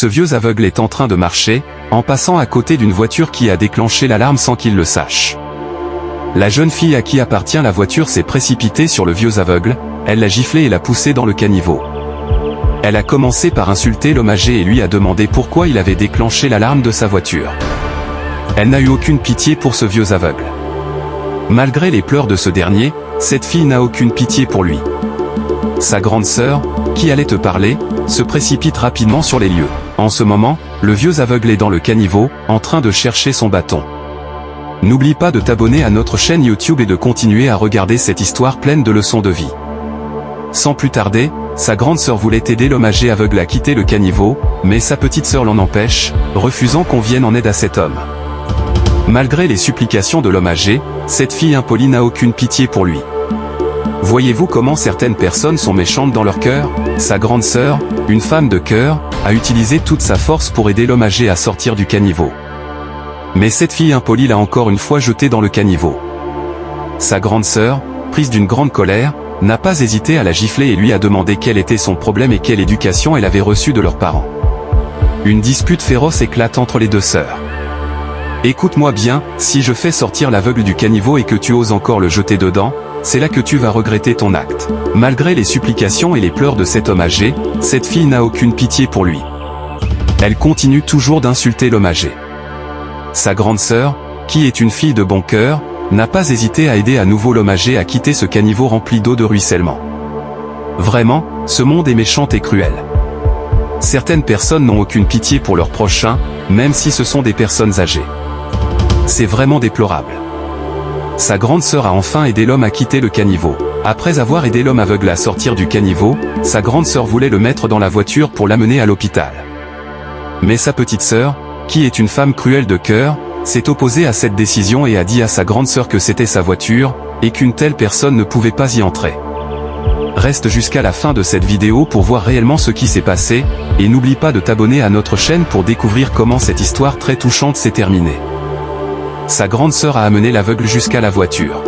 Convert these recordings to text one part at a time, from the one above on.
Ce vieux aveugle est en train de marcher, en passant à côté d'une voiture qui a déclenché l'alarme sans qu'il le sache. La jeune fille à qui appartient la voiture s'est précipitée sur le vieux aveugle, elle l'a giflé et l'a poussé dans le caniveau. Elle a commencé par insulter l'homme âgé et lui a demandé pourquoi il avait déclenché l'alarme de sa voiture. Elle n'a eu aucune pitié pour ce vieux aveugle. Malgré les pleurs de ce dernier, cette fille n'a aucune pitié pour lui. Sa grande sœur, qui allait te parler, se précipite rapidement sur les lieux. En ce moment, le vieux aveugle est dans le caniveau, en train de chercher son bâton. N'oublie pas de t'abonner à notre chaîne YouTube et de continuer à regarder cette histoire pleine de leçons de vie. Sans plus tarder, sa grande sœur voulait aider l'homme âgé aveugle à quitter le caniveau, mais sa petite sœur l'en empêche, refusant qu'on vienne en aide à cet homme. Malgré les supplications de l'homme âgé, cette fille impolie n'a aucune pitié pour lui. Voyez-vous comment certaines personnes sont méchantes dans leur cœur? Sa grande sœur, une femme de cœur, a utilisé toute sa force pour aider l'homme âgé à sortir du caniveau. Mais cette fille impolie l'a encore une fois jeté dans le caniveau. Sa grande sœur, prise d'une grande colère, n'a pas hésité à la gifler et lui a demandé quel était son problème et quelle éducation elle avait reçue de leurs parents. Une dispute féroce éclate entre les deux sœurs. Écoute-moi bien, si je fais sortir l'aveugle du caniveau et que tu oses encore le jeter dedans, c'est là que tu vas regretter ton acte. Malgré les supplications et les pleurs de cet homme âgé, cette fille n'a aucune pitié pour lui. Elle continue toujours d'insulter l'homme âgé. Sa grande sœur, qui est une fille de bon cœur, n'a pas hésité à aider à nouveau l'homme âgé à quitter ce caniveau rempli d'eau de ruissellement. Vraiment, ce monde est méchant et cruel. Certaines personnes n'ont aucune pitié pour leurs prochains, même si ce sont des personnes âgées. C'est vraiment déplorable. Sa grande sœur a enfin aidé l'homme à quitter le caniveau. Après avoir aidé l'homme aveugle à sortir du caniveau, sa grande sœur voulait le mettre dans la voiture pour l'amener à l'hôpital. Mais sa petite sœur, qui est une femme cruelle de cœur, s'est opposée à cette décision et a dit à sa grande sœur que c'était sa voiture, et qu'une telle personne ne pouvait pas y entrer. Reste jusqu'à la fin de cette vidéo pour voir réellement ce qui s'est passé, et n'oublie pas de t'abonner à notre chaîne pour découvrir comment cette histoire très touchante s'est terminée. Sa grande sœur a amené l'aveugle jusqu'à la voiture.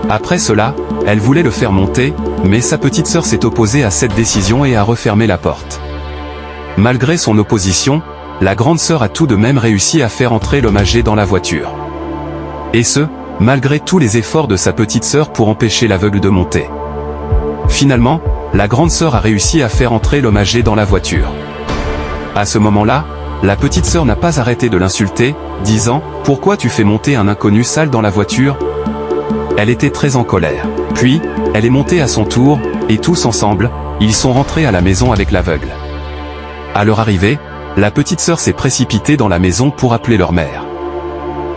Après cela, elle voulait le faire monter, mais sa petite sœur s'est opposée à cette décision et a refermé la porte. Malgré son opposition, la grande sœur a tout de même réussi à faire entrer l'homme âgé dans la voiture. Et ce, malgré tous les efforts de sa petite sœur pour empêcher l'aveugle de monter. Finalement, la grande sœur a réussi à faire entrer l'homme âgé dans la voiture. À ce moment-là, la petite sœur n'a pas arrêté de l'insulter, disant « Pourquoi tu fais monter un inconnu sale dans la voiture ?» Elle était très en colère. Puis, elle est montée à son tour, et tous ensemble, ils sont rentrés à la maison avec l'aveugle. À leur arrivée, la petite sœur s'est précipitée dans la maison pour appeler leur mère.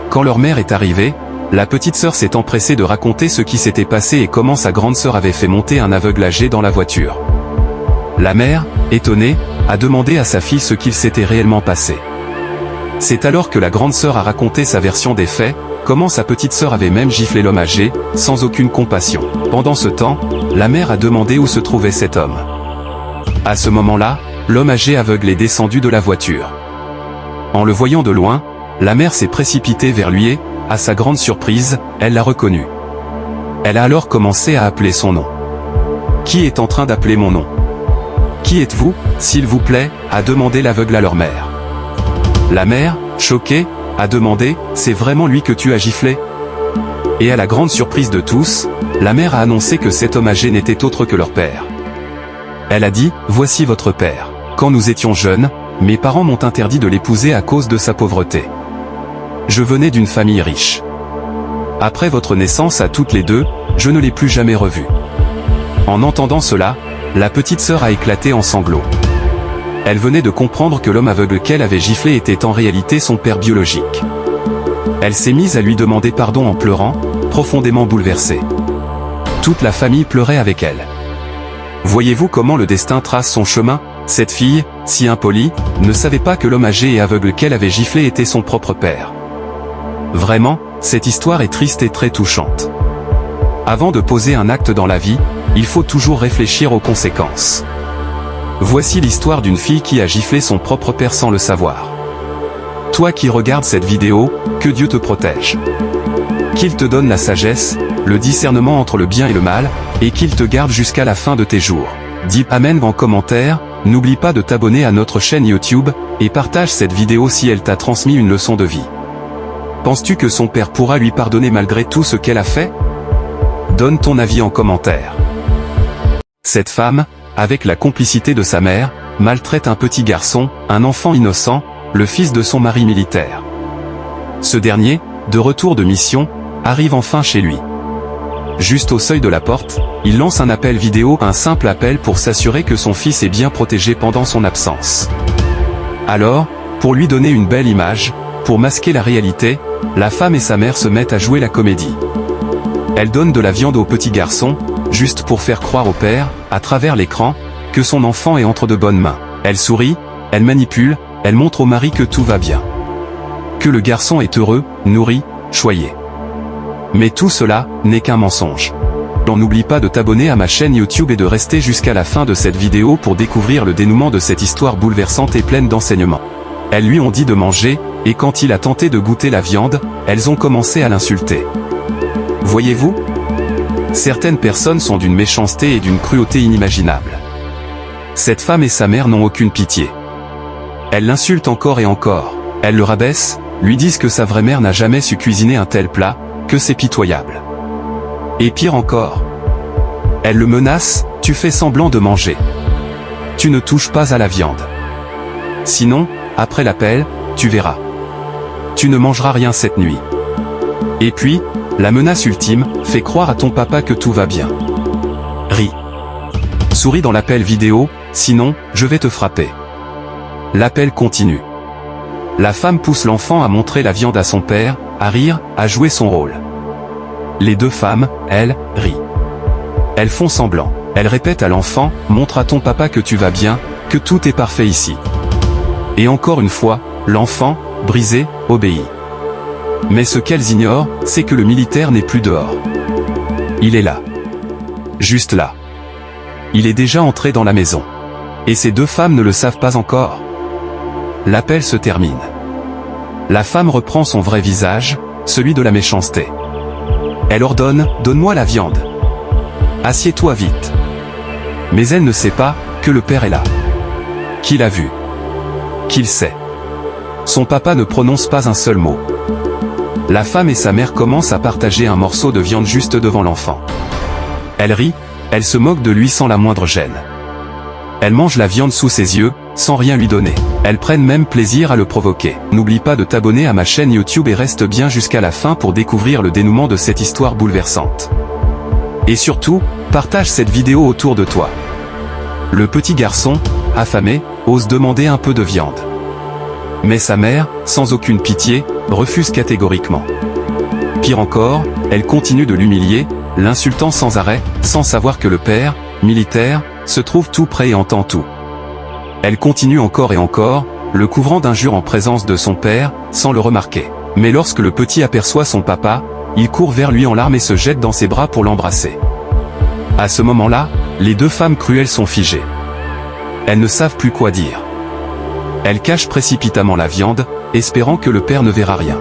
Quand leur mère est arrivée, la petite sœur s'est empressée de raconter ce qui s'était passé et comment sa grande sœur avait fait monter un aveugle âgé dans la voiture. La mère, étonnée, a demandé à sa fille ce qu'il s'était réellement passé. C'est alors que la grande sœur a raconté sa version des faits, comment sa petite sœur avait même giflé l'homme âgé, sans aucune compassion. Pendant ce temps, la mère a demandé où se trouvait cet homme. À ce moment-là, l'homme âgé aveugle est descendu de la voiture. En le voyant de loin, la mère s'est précipitée vers lui et, à sa grande surprise, elle l'a reconnu. Elle a alors commencé à appeler son nom. « Qui est en train d'appeler mon nom ? Qui êtes-vous, s'il vous plaît ?» a demandé l'aveugle à leur mère. La mère, choquée, a demandé « C'est vraiment lui que tu as giflé ?» Et à la grande surprise de tous, la mère a annoncé que cet homme âgé n'était autre que leur père. Elle a dit « Voici votre père. Quand nous étions jeunes, mes parents m'ont interdit de l'épouser à cause de sa pauvreté. Je venais d'une famille riche. Après votre naissance à toutes les deux, je ne l'ai plus jamais revu. » En entendant cela, la petite sœur a éclaté en sanglots. Elle venait de comprendre que l'homme aveugle qu'elle avait giflé était en réalité son père biologique. Elle s'est mise à lui demander pardon en pleurant, profondément bouleversée. Toute la famille pleurait avec elle. Voyez-vous comment le destin trace son chemin? Cette fille, si impolie, ne savait pas que l'homme âgé et aveugle qu'elle avait giflé était son propre père. Vraiment, cette histoire est triste et très touchante. Avant de poser un acte dans la vie, il faut toujours réfléchir aux conséquences. Voici l'histoire d'une fille qui a giflé son propre père sans le savoir. Toi qui regardes cette vidéo, que Dieu te protège. Qu'il te donne la sagesse, le discernement entre le bien et le mal, et qu'il te garde jusqu'à la fin de tes jours. Dis Amen en commentaire, n'oublie pas de t'abonner à notre chaîne YouTube, et partage cette vidéo si elle t'a transmis une leçon de vie. Penses-tu que son père pourra lui pardonner malgré tout ce qu'elle a fait? Donne ton avis en commentaire. Cette femme, avec la complicité de sa mère, maltraite un petit garçon, un enfant innocent, le fils de son mari militaire. Ce dernier, de retour de mission, arrive enfin chez lui. Juste au seuil de la porte, il lance un appel vidéo, un simple appel pour s'assurer que son fils est bien protégé pendant son absence. Alors, pour lui donner une belle image, pour masquer la réalité, la femme et sa mère se mettent à jouer la comédie. Elle donne de la viande au petit garçon, juste pour faire croire au père, à travers l'écran, que son enfant est entre de bonnes mains. Elle sourit, elle manipule, elle montre au mari que tout va bien. Que le garçon est heureux, nourri, choyé. Mais tout cela n'est qu'un mensonge. N'oublie pas de t'abonner à ma chaîne YouTube et de rester jusqu'à la fin de cette vidéo pour découvrir le dénouement de cette histoire bouleversante et pleine d'enseignements. Elles lui ont dit de manger, et quand il a tenté de goûter la viande, elles ont commencé à l'insulter. Voyez-vous? Certaines personnes sont d'une méchanceté et d'une cruauté inimaginable. Cette femme et sa mère n'ont aucune pitié. Elles l'insultent encore et encore. Elles le rabaissent, lui disent que sa vraie mère n'a jamais su cuisiner un tel plat, que c'est pitoyable. Et pire encore. Elles le menacent, tu fais semblant de manger. Tu ne touches pas à la viande. Sinon, après l'appel, tu verras. Tu ne mangeras rien cette nuit. Et puis, la menace ultime, fais croire à ton papa que tout va bien. Ris. Souris dans l'appel vidéo, sinon, je vais te frapper. L'appel continue. La femme pousse l'enfant à montrer la viande à son père, à rire, à jouer son rôle. Les deux femmes, elles, rient. Elles font semblant. Elles répètent à l'enfant, montre à ton papa que tu vas bien, que tout est parfait ici. Et encore une fois, l'enfant, brisé, obéit. Mais ce qu'elles ignorent, c'est que le militaire n'est plus dehors. Il est là. Juste là. Il est déjà entré dans la maison. Et ces deux femmes ne le savent pas encore. L'appel se termine. La femme reprend son vrai visage, celui de la méchanceté. Elle ordonne, donne-moi la viande. Assieds-toi vite. Mais elle ne sait pas, que le père est là. Qu'il a vu. Qu'il sait. Son papa ne prononce pas un seul mot. La femme et sa mère commencent à partager un morceau de viande juste devant l'enfant. Elle rit, elle se moque de lui sans la moindre gêne. Elle mange la viande sous ses yeux, sans rien lui donner. Elles prennent même plaisir à le provoquer. N'oublie pas de t'abonner à ma chaîne YouTube et reste bien jusqu'à la fin pour découvrir le dénouement de cette histoire bouleversante. Et surtout, partage cette vidéo autour de toi. Le petit garçon, affamé, ose demander un peu de viande. Mais sa mère, sans aucune pitié, refuse catégoriquement. Pire encore, elle continue de l'humilier, l'insultant sans arrêt, sans savoir que le père, militaire, se trouve tout près et entend tout. Elle continue encore et encore, le couvrant d'injures en présence de son père, sans le remarquer. Mais lorsque le petit aperçoit son papa, il court vers lui en larmes et se jette dans ses bras pour l'embrasser. À ce moment-là, les deux femmes cruelles sont figées. Elles ne savent plus quoi dire. Elles cachent précipitamment la viande, espérant que le père ne verra rien.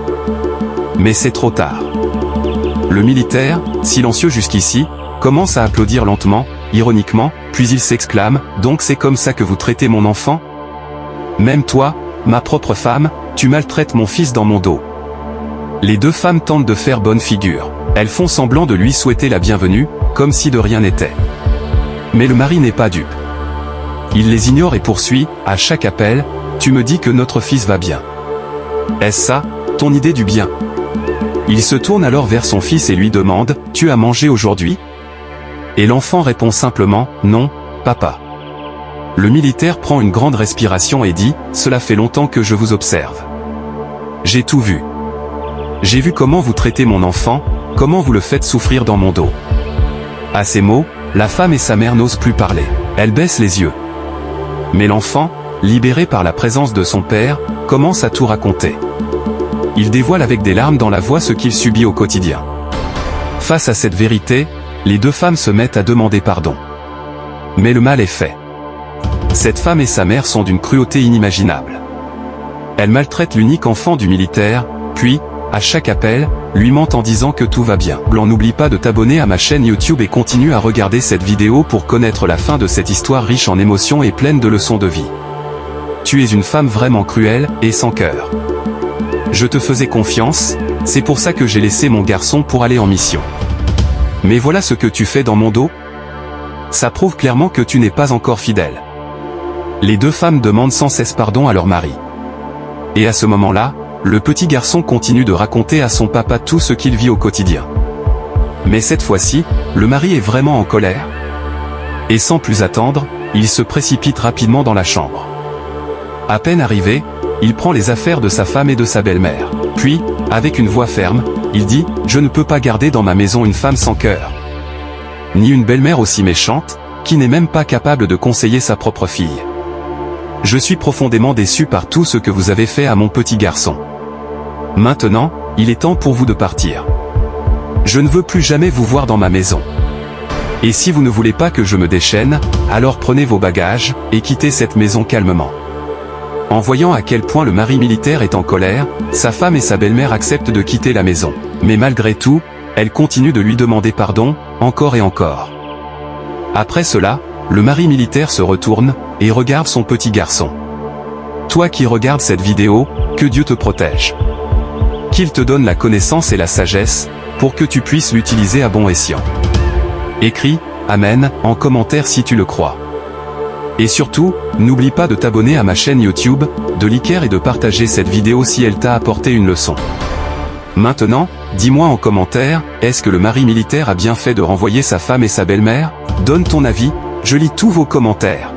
Mais c'est trop tard. Le militaire, silencieux jusqu'ici, commence à applaudir lentement, ironiquement, puis il s'exclame, « Donc c'est comme ça que vous traitez mon enfant? Même toi, ma propre femme, tu maltraites mon fils dans mon dos. » Les deux femmes tentent de faire bonne figure. Elles font semblant de lui souhaiter la bienvenue, comme si de rien n'était. Mais le mari n'est pas dupe. Il les ignore et poursuit, à chaque appel, « Tu me dis que notre fils va bien. Est-ce ça, ton idée du bien ?» Il se tourne alors vers son fils et lui demande, « Tu as mangé aujourd'hui ?» Et l'enfant répond simplement, « Non, papa. » Le militaire prend une grande respiration et dit, « Cela fait longtemps que je vous observe. J'ai tout vu. J'ai vu comment vous traitez mon enfant, comment vous le faites souffrir dans mon dos. » À ces mots, la femme et sa mère n'osent plus parler. Elles baissent les yeux. Mais l'enfant, libéré par la présence de son père, commence à tout raconter. Il dévoile avec des larmes dans la voix ce qu'il subit au quotidien. Face à cette vérité, les deux femmes se mettent à demander pardon. Mais le mal est fait. Cette femme et sa mère sont d'une cruauté inimaginable. Elles maltraitent l'unique enfant du militaire, puis, à chaque appel, lui ment en disant que tout va bien. Blanc, n'oublie pas de t'abonner à ma chaîne YouTube et continue à regarder cette vidéo pour connaître la fin de cette histoire riche en émotions et pleine de leçons de vie. Tu es une femme vraiment cruelle et sans cœur. Je te faisais confiance, c'est pour ça que j'ai laissé mon garçon pour aller en mission. Mais voilà ce que tu fais dans mon dos. Ça prouve clairement que tu n'es pas encore fidèle. Les deux femmes demandent sans cesse pardon à leur mari. Et à ce moment-là, le petit garçon continue de raconter à son papa tout ce qu'il vit au quotidien. Mais cette fois-ci, le mari est vraiment en colère. Et sans plus attendre, il se précipite rapidement dans la chambre. À peine arrivé, il prend les affaires de sa femme et de sa belle-mère. Puis, avec une voix ferme, il dit « Je ne peux pas garder dans ma maison une femme sans cœur. Ni une belle-mère aussi méchante, qui n'est même pas capable de conseiller sa propre fille. Je suis profondément déçu par tout ce que vous avez fait à mon petit garçon. Maintenant, il est temps pour vous de partir. Je ne veux plus jamais vous voir dans ma maison. Et si vous ne voulez pas que je me déchaîne, alors prenez vos bagages, et quittez cette maison calmement. » En voyant à quel point le mari militaire est en colère, sa femme et sa belle-mère acceptent de quitter la maison. Mais malgré tout, elle continue de lui demander pardon, encore et encore. Après cela, le mari militaire se retourne, et regarde son petit garçon. Toi qui regardes cette vidéo, que Dieu te protège. Qu'il te donne la connaissance et la sagesse, pour que tu puisses l'utiliser à bon escient. Écris « Amen » en commentaire si tu le crois. Et surtout, n'oublie pas de t'abonner à ma chaîne YouTube, de liker et de partager cette vidéo si elle t'a apporté une leçon. Maintenant, dis-moi en commentaire, est-ce que le mari militaire a bien fait de renvoyer sa femme et sa belle-mère? Donne ton avis, je lis tous vos commentaires.